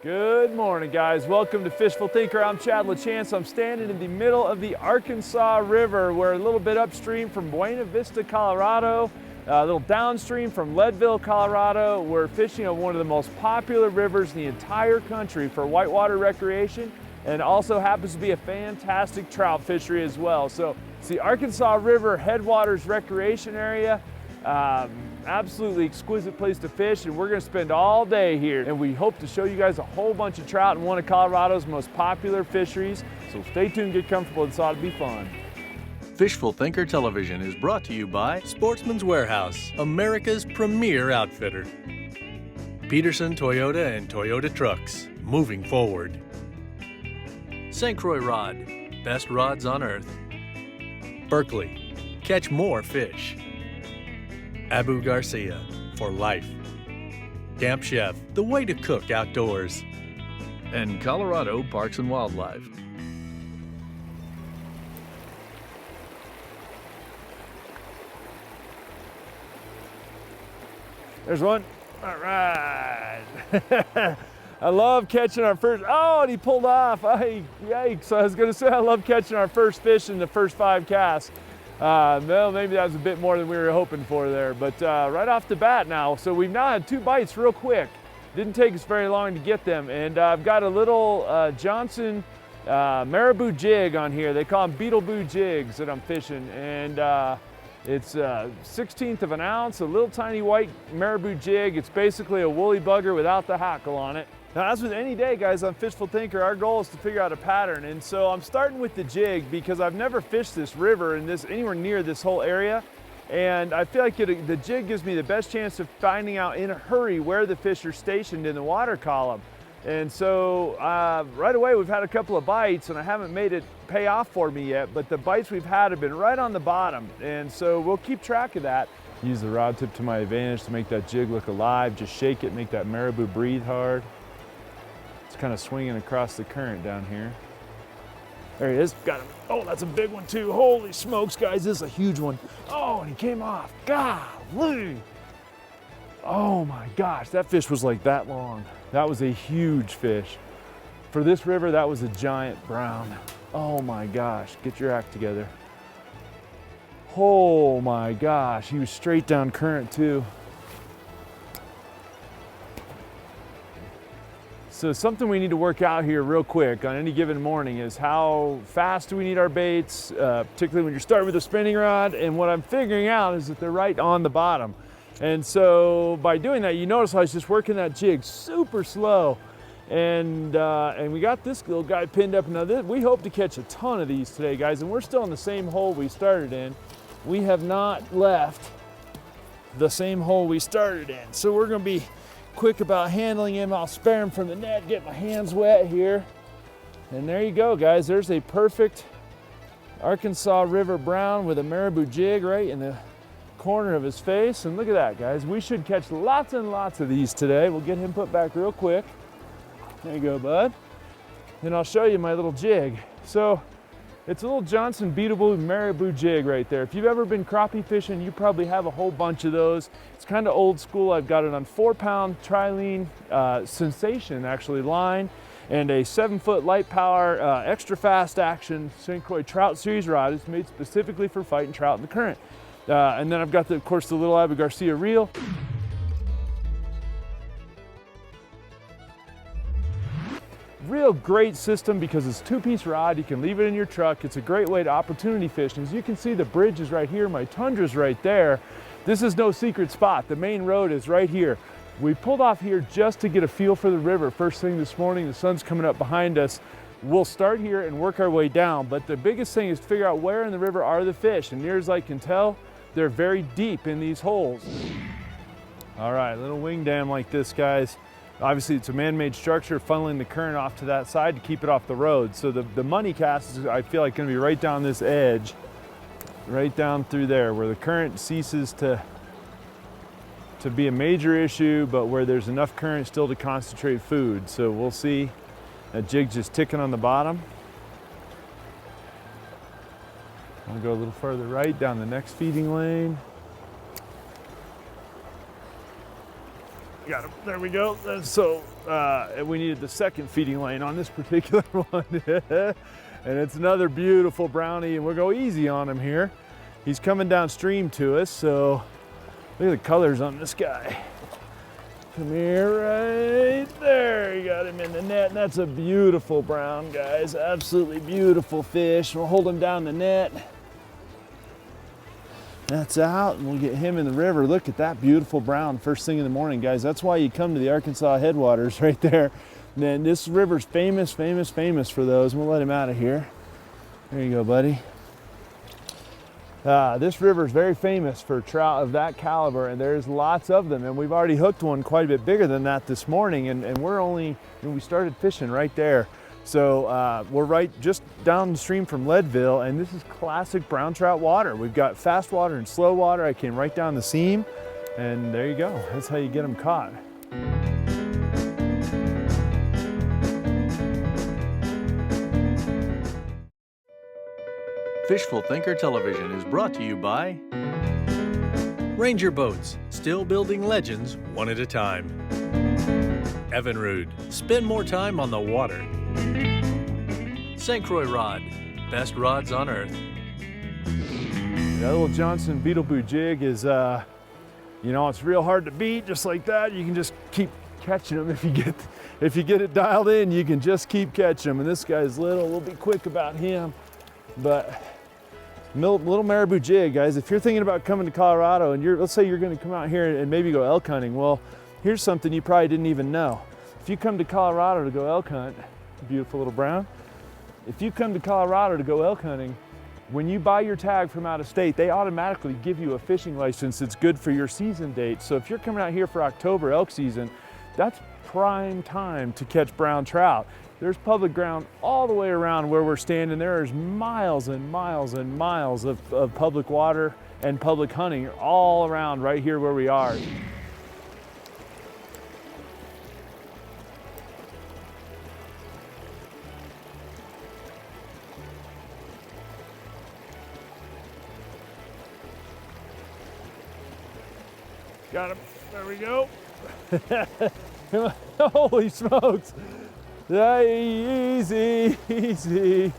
Good morning, guys. Welcome to Fishful Thinker. I'm Chad LaChance. I'm standing in the middle of the Arkansas River. We're a little bit upstream from Buena Vista, Colorado, a little downstream from Leadville, Colorado. We're fishing on one of the most popular rivers in the entire country for whitewater recreation, and also happens to be a fantastic trout fishery as well. So it's the Arkansas River Headwaters Recreation Area. Absolutely exquisite place to fish, and we're going to spend all day here, and we hope to show you guys a whole bunch of trout in one of Colorado's most popular fisheries. So stay tuned, get comfortable, it's ought to be fun. Fishful Thinker Television is brought to you by Sportsman's Warehouse, America's premier outfitter. Peterson Toyota and Toyota Trucks, moving forward. St. Croix Rod, best rods on earth. Berkeley, catch more fish. Abu Garcia, for life. Camp Chef, the way to cook outdoors. And Colorado Parks and Wildlife. There's one. All right. I love catching our first, oh, and he pulled off. Ay, yikes. I was going to say I love catching our first fish in the first 5 casts. Well, maybe that was a bit more than we were hoping for there, but right off the bat now, so we've now had 2 bites real quick. Didn't take us very long to get them, and I've got a little Johnson marabou jig on here. They call them beetleboo jigs that I'm fishing, and it's 1/16 of an ounce, a little tiny white marabou jig. It's basically a woolly bugger without the hackle on it. Now, as with any day, guys, on Fishful Thinker, our goal is to figure out a pattern. And so I'm starting with the jig because I've never fished this river and anywhere near this whole area. And I feel like the jig gives me the best chance of finding out in a hurry where the fish are stationed in the water column. And so right away, we've had a couple of bites, and I haven't made it pay off for me yet, but the bites we've had have been right on the bottom. And so we'll keep track of that. Use the rod tip to my advantage to make that jig look alive. Just shake it, make that marabou breathe hard. It's kind of swinging across the current down here. There he is, got him. Oh, that's a big one too. Holy smokes, guys, this is a huge one. Oh, and he came off, golly. Oh my gosh, that fish was like that long. That was a huge fish. For this river, that was a giant brown. Oh my gosh, get your act together. Oh my gosh, he was straight down current too. So something we need to work out here real quick on any given morning is how fast do we need our baits, particularly when you're starting with a spinning rod. And what I'm figuring out is that they're right on the bottom. And so by doing that, you notice I was just working that jig super slow. And we got this little guy pinned up. Now we hope to catch a ton of these today, guys, and we're still in the same hole we started in. We have not left the same hole we started in. So we're gonna be quick about handling him. I'll spare him from the net, get my hands wet here. And there you go, guys. There's a perfect Arkansas River brown with a marabou jig right in the corner of his face. And look at that, guys. We should catch lots and lots of these today. We'll get him put back real quick. There you go, bud. And I'll show you my little jig. So it's a little Johnson beatable marabou jig right there. If you've ever been crappie fishing, you probably have a whole bunch of those. It's kind of old school. I've got it on 4-pound trilene Sensation actually line, and a 7-foot light power extra fast action St. Croix Trout series rod. It's made specifically for fighting trout in the current. And then I've got of course the little Abu Garcia reel. Real great system because it's 2-piece rod. You can leave it in your truck. It's a great way to opportunity fish. And as you can see, the bridge is right here. My tundra's right there. This is no secret spot. The main road is right here. We pulled off here just to get a feel for the river. First thing this morning, the sun's coming up behind us. We'll start here and work our way down. But the biggest thing is to figure out where in the river are the fish. And near as I can tell, they're very deep in these holes. All right, little wing dam like this, guys. Obviously, it's a man-made structure funneling the current off to that side to keep it off the road. So the money cast is, I feel like, going to be right down this edge, right down through there, where the current ceases to be a major issue, but where there's enough current still to concentrate food. So we'll see. That jig's just ticking on the bottom. I'll go a little further right down the next feeding lane. Got him. There we go. So and we needed the second feeding lane on this particular one. And it's another beautiful brownie, and we'll go easy on him here. He's coming downstream to us, so look at the colors on this guy. Come here, right there. You got him in the net, and that's a beautiful brown, guys. Absolutely beautiful fish. We'll hold him down the net. That's out, and we'll get him in the river. Look at that beautiful brown first thing in the morning, guys. That's why you come to the Arkansas Headwaters right there. And then this river's famous, famous, famous for those. We'll let him out of here. There you go, buddy. This river is very famous for trout of that caliber, and there's lots of them. And we've already hooked one quite a bit bigger than that this morning, and we started fishing right there. So we're right just downstream from Leadville, and this is classic brown trout water. We've got fast water and slow water. I came right down the seam, and there you go. That's how you get them caught. Fishful Thinker Television is brought to you by Ranger Boats, still building legends one at a time. Evinrude, spend more time on the water. St. Croix Rod, best rods on earth. That little Johnson Beetleboo jig is, it's real hard to beat. Just like that, you can just keep catching them. If you get it dialed in, you can just keep catching them. And this guy's little. We'll be quick about him, but little marabou jig, guys. If you're thinking about coming to Colorado and let's say you're going to come out here and maybe go elk hunting, well, here's something you probably didn't even know. If you come to Colorado to go elk hunt, beautiful little brown. If you come to Colorado to go elk hunting, when you buy your tag from out of state, they automatically give you a fishing license that's good for your season date. So if you're coming out here for October elk season, that's prime time to catch brown trout. There's public ground all the way around where we're standing. There's miles and miles and miles of public water and public hunting all around right here where we are. Got him. There we go. Holy smokes. Easy, easy.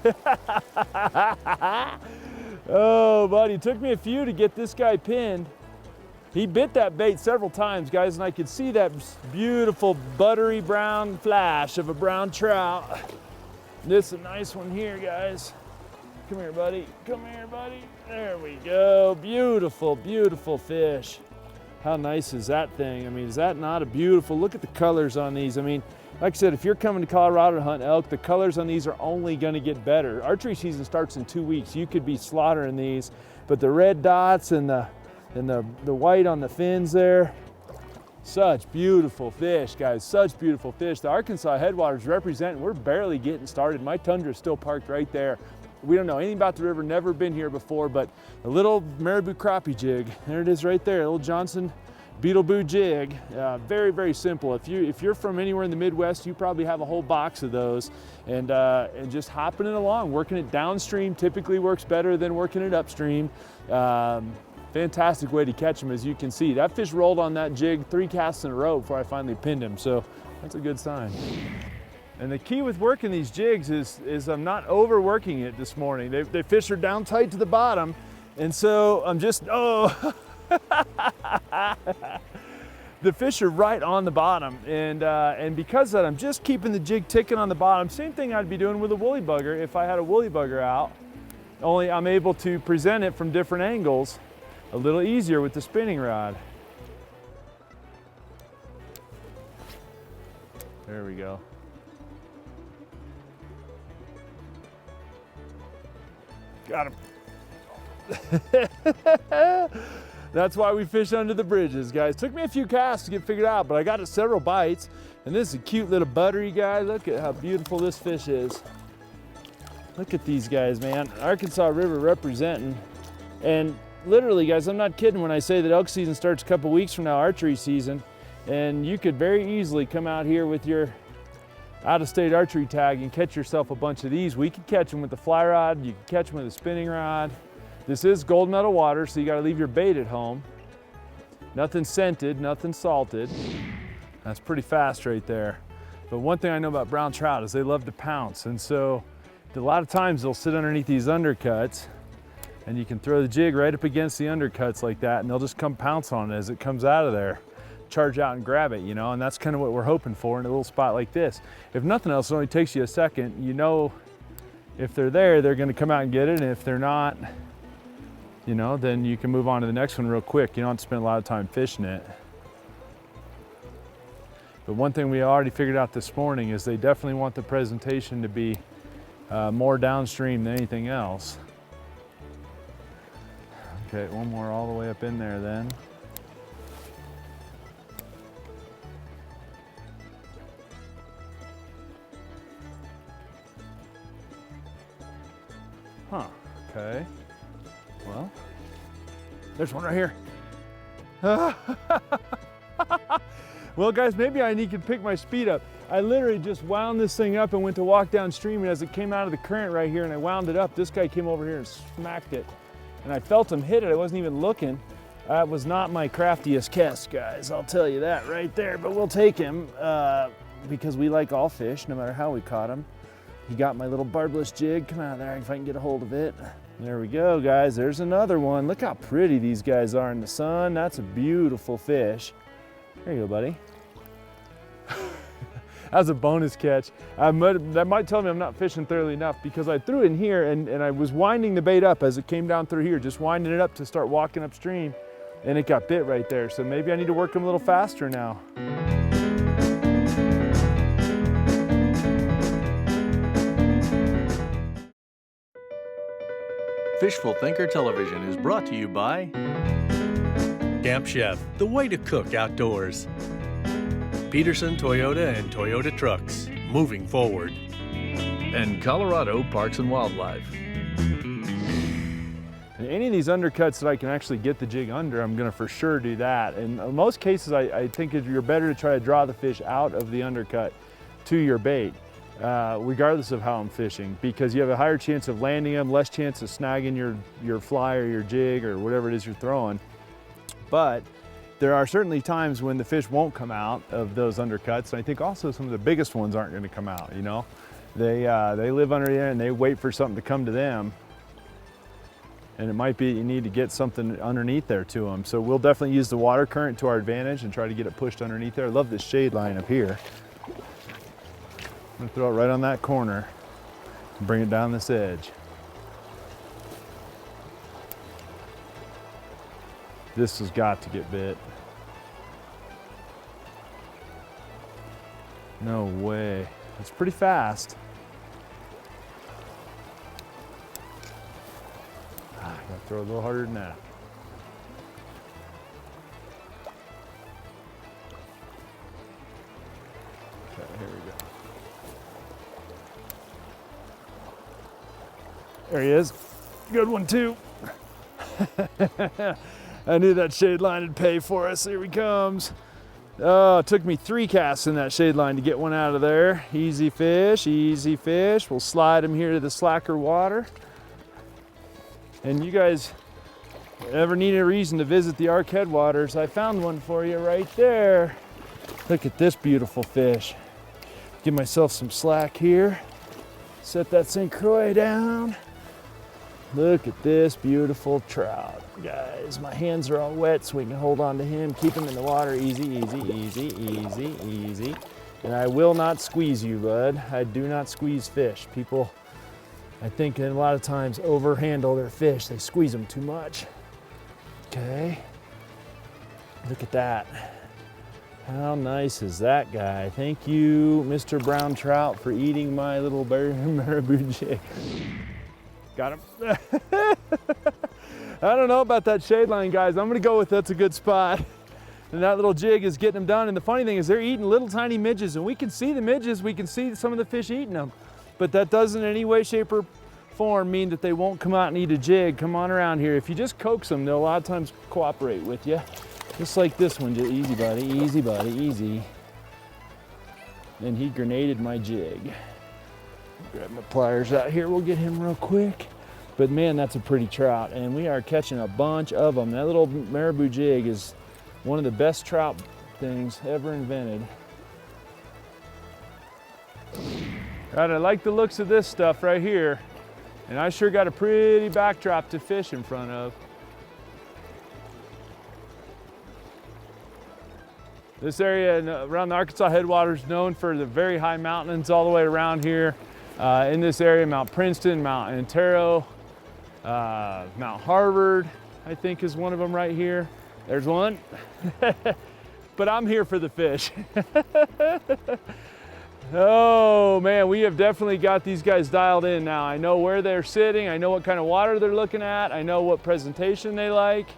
Oh, buddy, it took me a few to get this guy pinned. He bit that bait several times, guys, and I could see that beautiful buttery brown flash of a brown trout. This is a nice one here, guys. Come here, buddy. Come here, buddy. There we go. Beautiful, beautiful fish. How nice is that thing? I mean, is that not a beautiful, look at the colors on these. I mean, like I said, if you're coming to Colorado to hunt elk, the colors on these are only gonna get better. Archery season starts in 2 weeks. You could be slaughtering these, but the red dots and the white on the fins there, such beautiful fish, guys, such beautiful fish. The Arkansas Headwaters represent, we're barely getting started. My Tundra is still parked right there. We don't know anything about the river, never been here before, but a little marabou crappie jig, there it is right there, a little Johnson Beetleboo jig. Very, very simple. If you're from anywhere in the Midwest, you probably have a whole box of those, and just hopping it along, working it downstream typically works better than working it upstream. Fantastic way to catch them, as you can see. That fish rolled on that jig 3 casts in a row before I finally pinned him, so that's a good sign. And the key with working these jigs is I'm not overworking it this morning. They fish are down tight to the bottom, and so I'm just, the fish are right on the bottom, and because of that, I'm just keeping the jig ticking on the bottom. Same thing I'd be doing with a woolly bugger if I had a woolly bugger out, only I'm able to present it from different angles a little easier with the spinning rod. There we go. Got him. That's why we fish under the bridges, guys. Took me a few casts to get figured out, but I got several bites. And this is a cute little buttery guy. Look at how beautiful this fish is. Look at these guys, man. Arkansas River representing. And literally, guys, I'm not kidding when I say that elk season starts a couple weeks from now, archery season. And you could very easily come out here with your out-of-state archery tag and catch yourself a bunch of these. We could catch them with the fly rod. You can catch them with a spinning rod. This is gold medal water, so you got to leave your bait at home. Nothing scented, nothing salted. That's pretty fast right there. But one thing I know about brown trout is they love to pounce. And so a lot of times they'll sit underneath these undercuts, and you can throw the jig right up against the undercuts like that, and they'll just come pounce on it as it comes out of there. Charge out and grab it, you know, and that's kind of what we're hoping for in a little spot like this. If nothing else, it only takes you a second. You know, if they're there, they're gonna come out and get it, and if they're not, you know, then you can move on to the next one real quick. You don't have to spend a lot of time fishing it. But one thing we already figured out this morning is they definitely want the presentation to be more downstream than anything else. Okay, one more all the way up in there then. Huh, okay. Well, there's one right here. Well, guys, maybe I need to pick my speed up. I literally just wound this thing up and went to walk downstream, and as it came out of the current right here and I wound it up, this guy came over here and smacked it. And I felt him hit it, I wasn't even looking. That was not my craftiest cast, guys, I'll tell you that right there, but we'll take him because we like all fish, no matter how we caught him. He got my little barbless jig. Come out there if I can get a hold of it. There we go, guys. There's another one. Look how pretty these guys are in the sun. That's a beautiful fish. There you go, buddy. That was a bonus catch. That might tell me I'm not fishing thoroughly enough because I threw it in here and I was winding the bait up as it came down through here, just winding it up to start walking upstream, and it got bit right there. So maybe I need to work them a little faster now. Fishful Thinker Television is brought to you by Camp Chef, the way to cook outdoors. Peterson Toyota and Toyota Trucks, moving forward. And Colorado Parks and Wildlife. And any of these undercuts that I can actually get the jig under, I'm gonna for sure do that. And in most cases, I think you're better to try to draw the fish out of the undercut to your bait, regardless of how I'm fishing, because you have a higher chance of landing them, less chance of snagging your fly or your jig or whatever it is you're throwing. But there are certainly times when the fish won't come out of those undercuts. And I think also some of the biggest ones aren't gonna come out, you know? They live under there and they wait for something to come to them. And it might be you need to get something underneath there to them. So we'll definitely use the water current to our advantage and try to get it pushed underneath there. I love this shade line up here. I'm gonna throw it right on that corner and bring it down this edge. This has got to get bit. No way. It's pretty fast. I gotta throw a little harder than that. Okay, here we go. There he is. Good one too. I knew that shade line would pay for us. Here he comes. Oh, it took me 3 casts in that shade line to get one out of there. Easy fish, easy fish. We'll slide him here to the slacker water. And you guys ever need a reason to visit the Ark Headwaters, I found one for you right there. Look at this beautiful fish. Give myself some slack here. Set that St. Croix down. Look at this beautiful trout, guys. My hands are all wet so we can hold on to him. Keep him in the water. Easy, easy, easy, easy, easy. And I will not squeeze you, bud. I do not squeeze fish. People, I think a lot of times overhandle their fish. They squeeze them too much. Okay. Look at that. How nice is that guy? Thank you, Mr. Brown Trout, for eating my little marabou jig. Got him. I don't know about that shade line, guys. I'm gonna go with that's a good spot. And that little jig is getting them done. And the funny thing is they're eating little tiny midges, and we can see the midges, we can see some of the fish eating them. But that doesn't in any way, shape, or form mean that they won't come out and eat a jig. Come on around here. If you just coax them, they'll a lot of times cooperate with you. Just like this one. Just easy, buddy, easy. And he grenaded my jig. Grab my pliers out here, we'll get him real quick. But man, that's a pretty trout, and we are catching a bunch of them. That little marabou jig is one of the best trout things ever invented. Right, I like the looks of this stuff right here. And I sure got a pretty backdrop to fish in front of. This area around the Arkansas Headwaters is known for the very high mountains all the way around here. In this area, Mount Princeton, Mount Antero, Mount Harvard, I think is one of them right here. There's one. But I'm here for the fish. Oh man, we have definitely got these guys dialed in now. I know where they're sitting, I know what kind of water they're looking at, I know what presentation they like.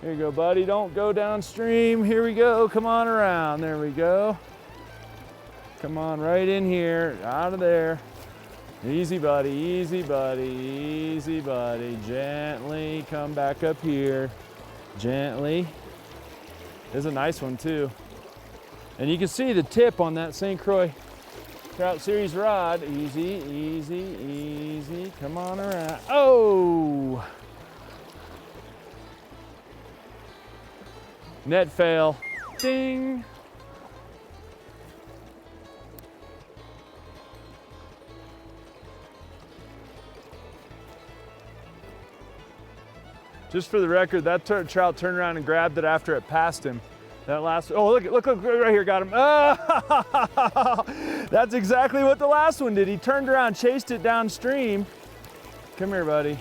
Here you go, buddy, don't go downstream. Here we go, come on around, there we go. Come on right in here, out of there. Easy buddy, easy buddy, easy buddy. Gently come back up here, gently. There's a nice one too. And you can see the tip on that St. Croix Trout Series rod. Easy, easy, easy. Come on around. Oh! Net fail. Ding! Just for the record, that trout turned around and grabbed it after it passed him. That last, oh look right here, got him. Oh, that's exactly what the last one did. He turned around, chased it downstream. Come here, buddy.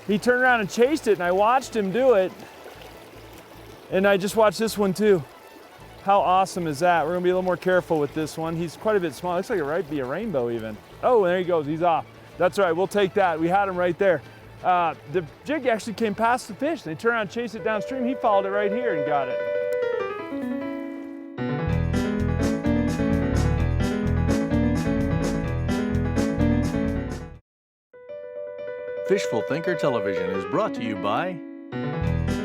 He turned around and chased it, and I watched him do it. And I just watched this one too. How awesome is that? We're gonna be a little more careful with this one. He's quite a bit small. Looks like it might be a rainbow even. Oh, there he goes, he's off. That's right, we'll take that. We had him right there. The jig actually came past the fish. They turned around and chased it downstream. He followed it right here and got it. Fishful Thinker Television is brought to you by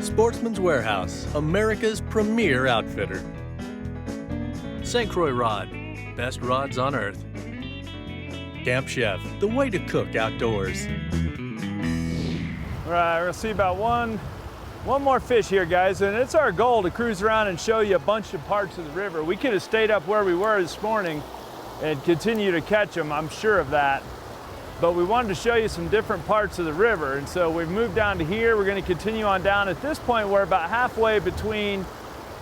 Sportsman's Warehouse, America's premier outfitter. St. Croix Rod, best rods on earth. Camp Chef, the way to cook outdoors. All right, we're gonna see about one more fish here, guys, and it's our goal to cruise around and show you a bunch of parts of the river. We could have stayed up where we were this morning and continue to catch them, I'm sure of that. But we wanted to show you some different parts of the river, and so we've moved down to here. We're going to continue on down. At this point, we're about halfway between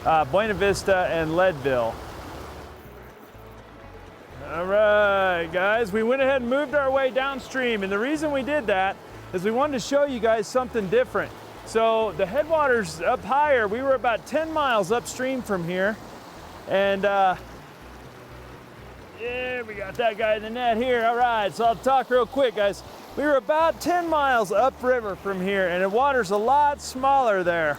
Buena Vista and Leadville. All right, guys, we went ahead and moved our way downstream, and the reason we did that is we wanted to show you guys something different. So the headwaters up higher, we were about 10 miles upstream from here, and yeah, we got that guy in the net here. All right, so I'll talk real quick, guys. We were about 10 miles upriver from here, and the water's a lot smaller there.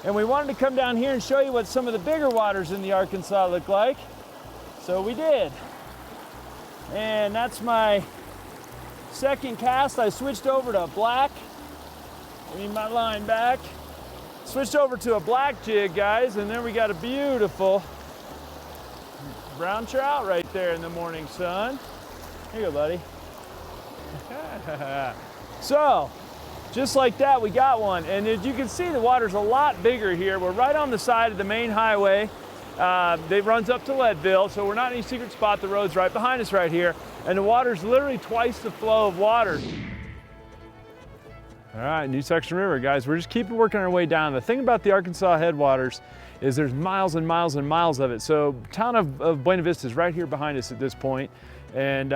And we wanted to come down here and show you what some of the bigger waters in the Arkansas look like. So we did. And that's my second cast. I switched over to a black. I need my line back. Switched over to a black jig, guys, and then we got a beautiful brown trout right there in the morning sun. Here you go, buddy. So, just like that, we got one. And as you can see, the water's a lot bigger here. We're right on the side of the main highway. It runs up to Leadville, so we're not in any secret spot. The road's right behind us right here. And the water's literally twice the flow of water. All right, new section river, guys. We're just keeping working our way down. The thing about the Arkansas Headwaters is there's miles and miles and miles of it. So town of Buena Vista is right here behind us at this point. And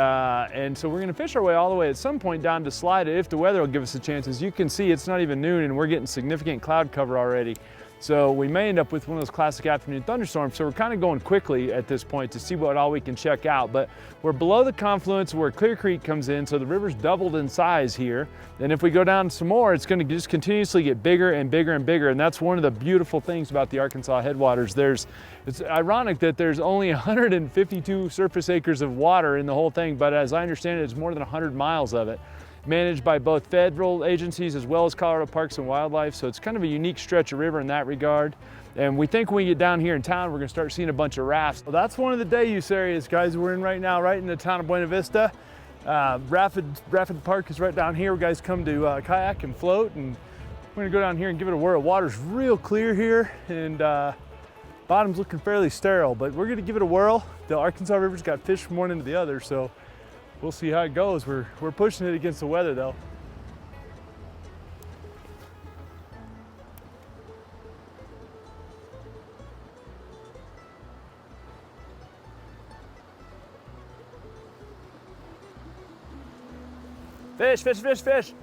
so we're gonna fish our way all the way at some point down to Slida if the weather will give us a chance. As you can see, it's not even noon and we're getting significant cloud cover already. So we may end up with one of those classic afternoon thunderstorms. So we're kind of going quickly at this point to see what all we can check out. But we're below the confluence where Clear Creek comes in. So the river's doubled in size here. And if we go down some more, it's going to just continuously get bigger and bigger and bigger. And that's one of the beautiful things about the Arkansas Headwaters. It's ironic that there's only 152 surface acres of water in the whole thing. But as I understand it, it's more than 100 miles of it, managed by both federal agencies as well as Colorado Parks and Wildlife. So it's kind of a unique stretch of river in that regard. And we think when we get down here in town, we're gonna start seeing a bunch of rafts. Well, that's one of the day use areas, guys, we're in right now, right in the town of Buena Vista. Rapid Park is right down here. Guys come to kayak and float, and we're gonna go down here and give it a whirl. Water's real clear here, and Bottom's looking fairly sterile, but we're gonna give it a whirl. The Arkansas River's got fish from one end to the other, so we'll see how it goes. We're pushing it against the weather though. Fish, fish, fish, fish.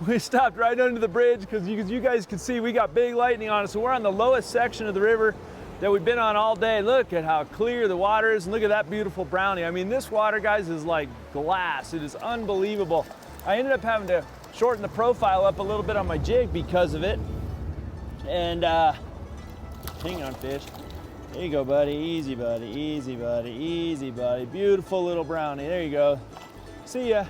We stopped right under the bridge because you guys can see we got big lightning on us. So we're on the lowest section of the river that we've been on all day. Look at how clear the water is and look at that beautiful brownie. I mean, this water, guys, is like glass. It is unbelievable. I ended up having to shorten the profile up a little bit on my jig because of it. And hang on, fish. There you go, buddy. Easy, buddy. Easy, buddy. Easy, buddy. Beautiful little brownie. There you go. See ya.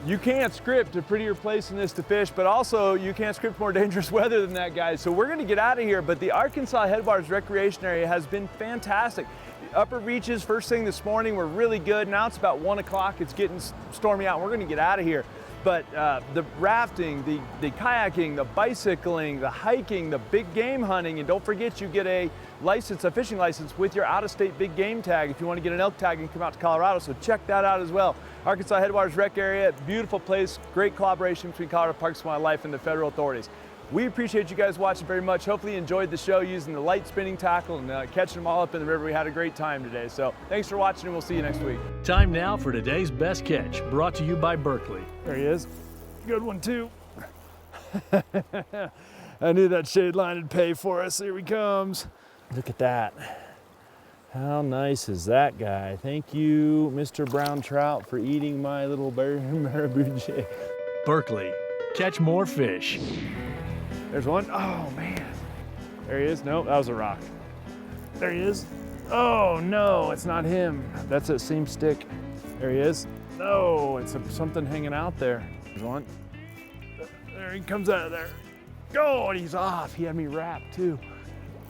You can't script a prettier place than this to fish, but also you can't script more dangerous weather than that, guys. So we're gonna get out of here, but the Arkansas Headwaters Recreation Area has been fantastic. The upper reaches, first thing this morning, were really good. Now it's about 1 o'clock. It's getting stormy out. We're gonna get out of here. But the rafting, the kayaking, the bicycling, the hiking, the big game hunting, and don't forget you get a license, a fishing license with your out-of-state big game tag if you want to get an elk tag and come out to Colorado, so check that out as well. Arkansas Headwaters Rec Area, beautiful place, great collaboration between Colorado Parks and Wildlife and the federal authorities. We appreciate you guys watching very much. Hopefully you enjoyed the show using the light spinning tackle and catching them all up in the river. We had a great time today. So thanks for watching and we'll see you next week. Time now for today's best catch, brought to you by Berkeley. There he is. Good one too. I knew that shade line would pay for us. Here he comes. Look at that. How nice is that guy? Thank you, Mr. Brown Trout, for eating my little marabou jig. Berkeley, catch more fish. There's one. Oh man. There he is. Nope, that was a rock. There he is. Oh no, it's not him. That's that same stick. There he is. No, it's something hanging out there. There's one. There he comes out of there. Oh, and he's off. He had me wrapped too.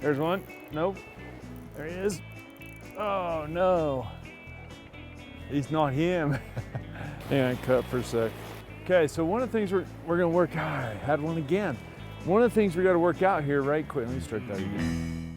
There's one. Nope. There he is. Oh no. He's not him. Hang on, cut for a sec. Okay, so one of the things we're gonna work out, I had one again. One of the things we gotta work out here right quick. Let me start that again.